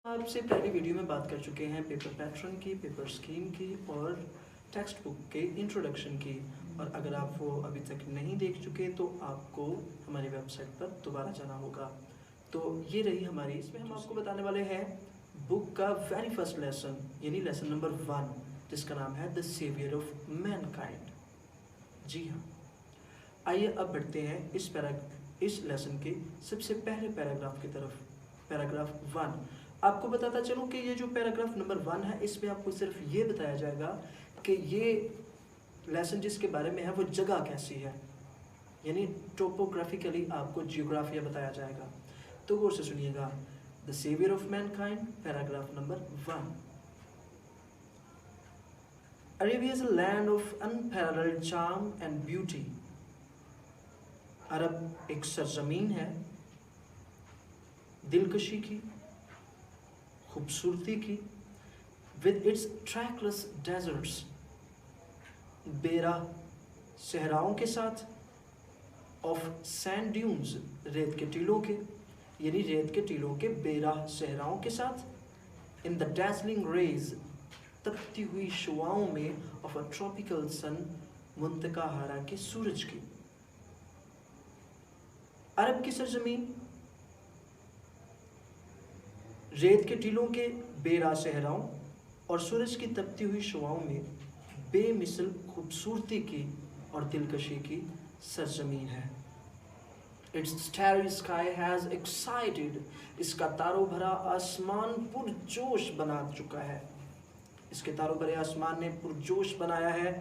آپ سے پہلی ویڈیو میں بات کر چکے ہیں پیپر پیٹرن کی، پیپر سکیم کی اور ٹیکسٹ بک کے انٹروڈکشن کی، اور اگر آپ وہ ابھی تک نہیں دیکھ چکے تو آپ کو ہماری ویب سائٹ پر دوبارہ جانا ہوگا۔ تو یہ رہی ہماری، اس میں ہم آپ کو بتانے والے ہیں بک کا ویری فرسٹ لیسن، یعنی لیسن نمبر 1، جس کا نام ہے دا سیویئر آف مین کائنڈ۔ جی ہاں، آئیے اب بڑھتے ہیں اس لیسن کے سب سے پہلے پیراگراف کی طرف۔ پیراگراف 1، آپ کو بتاتا چلوں کہ یہ جو پیراگراف نمبر 1 ہے، اس میں آپ کو صرف یہ بتایا جائے گا کہ یہ لیسن جس کے بارے میں ہے وہ جگہ کیسی ہے، یعنی ٹوپوگرافیکلی آپ کو جیوگرافیہ بتایا جائے گا۔ تو غور سے سنیے گا، the saviour of mankind, paragraph number 1۔ Arabia is a land of unparalleled charm and beauty. عرب ایک سرزمین ہے دلکشی کی، خوبصورتی کی، with its trackless deserts، بے راہ صحراؤں کے ساتھ، of sand dunes، ریت کے ٹیلوں کے، یعنی ریت کے ٹیلوں کے بے راہ صحراؤں کے ساتھ، in the dazzling rays، تپتی ہوئی شعاؤں میں، of a tropical sun، منتقا ہارا کے سورج کی۔ عرب کی سرزمین ریت کے ٹیلوں کے بے راہ صحراؤں اور سورج کی تپتی ہوئی شعاؤں میں بے مثل خوبصورتی کی اور دلکشی کی سرزمین ہے۔ Its starry sky has excited، اس کا تاروں بھرا آسمان پرجوش بنا چکا ہے، اس کے تاروں بھرے آسمان نے پرجوش بنایا ہے۔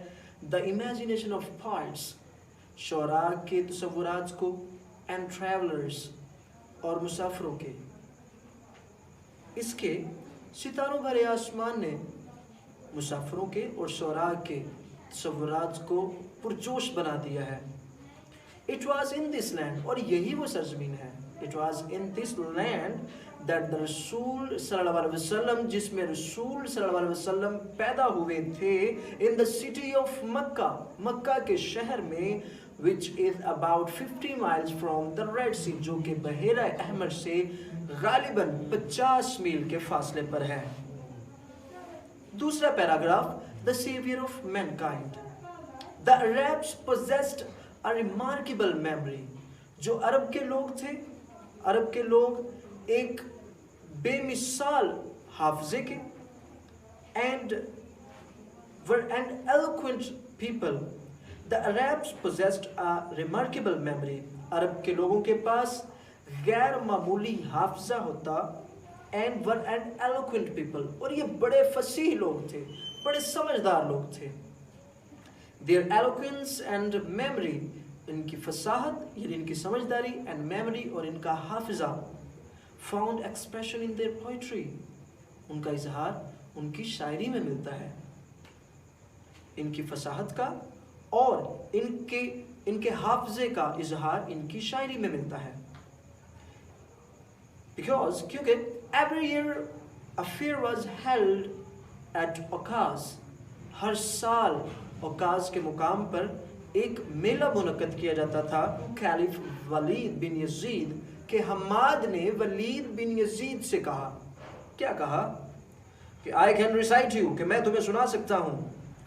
The imagination of poets، شعراء کے تصورات کو، and travelers، اور مسافروں کے۔ اس کے ستاروں بھرے آسمان نے مسافروں کے اور شعراء کے تصورات کو پرجوش بنا دیا ہے۔ It was in this land، اور یہی وہ سرزمین ہے، It was in this land that the رسول صلی اللہ علیہ وسلم، جس میں رسول صلی اللہ علیہ وسلم پیدا ہوئے تھے، in the city of مکہ، مکہ کے شہر میں، which is about 50 miles from the Red Sea، جو کہ بحیرہ احمر سے غالباً 50 میل کے فاصلے پر ہے۔ دوسرا paragraph, the savior of mankind۔ The Arabs possessed a remarkable memory، جو عرب کے لوگ تھے، عرب کے لوگ ایک بے مثال حافظے کے، and were an eloquent people۔ The Arabs possessed a remarkable memory، عرب کے لوگوں کے پاس غیر معمولی حافظہ ہوتا، and were an eloquent people، اور یہ بڑے فصیح لوگ تھے، بڑے سمجھدار لوگ تھے۔ Their eloquence and memory، ان کی فصاحت یعنی ان کی سمجھداری، and memory، اور ان کا حافظہ، found expression in their poetry، ان کا اظہار ان کی شاعری میں ملتا ہے، ان کی فصاحت کا اور ان کے حافظے کا اظہار ان کی شاعری میں ملتا ہے۔ کیونکہ every year a fair was held at Okaz، ہر سال اوکاز کے مقام پر ایک میلہ منعقد کیا جاتا تھا۔ خلیف ولید بن یزید کہ حماد نے ولید بن یزید سے کہا، کیا کہا کہ I can recite you، کہ میں تمہیں سنا سکتا ہوں،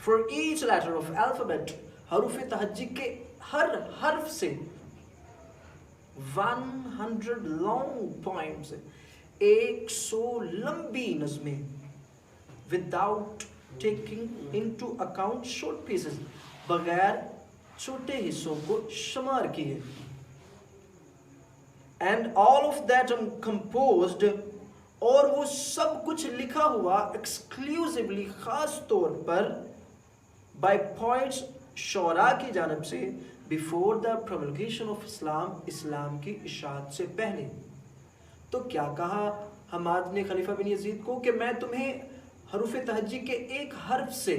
for each letter of alphabet، حروف تہجی کے ہر حرف سے 100 long poems، 100 لمبی نظمیں، without taking into account short pieces، بغیر چھوٹے حصوں کو شمار کیے، and all of that composed، اور وہ سب کچھ لکھا ہوا exclusively، خاص طور پر by poets، شعراء کی جانب سے، before the promulgation of Islam، اسلام کی اشاعت سے پہلے۔ تو کیا کہا حماد نے خلیفہ بن یزید کو کہ میں تمہیں حروف تہجی کے ایک حرف سے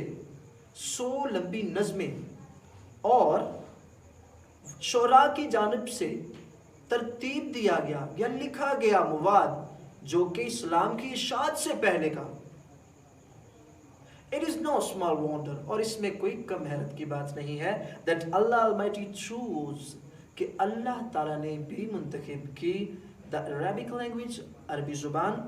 100 لمبی نظمیں اور شعراء کی جانب سے ترتیب دیا گیا یا لکھا گیا مواد جو کہ اسلام کی اشاعت سے پہلے کا۔ It is no small wonder، اور اس میں کوئی کم حیرت کی بات نہیں ہے، that Allah Almighty chose، کہ اللہ تعالیٰ نے بھی منتخب کی، the Arabic language، عربی زبان،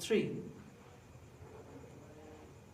3।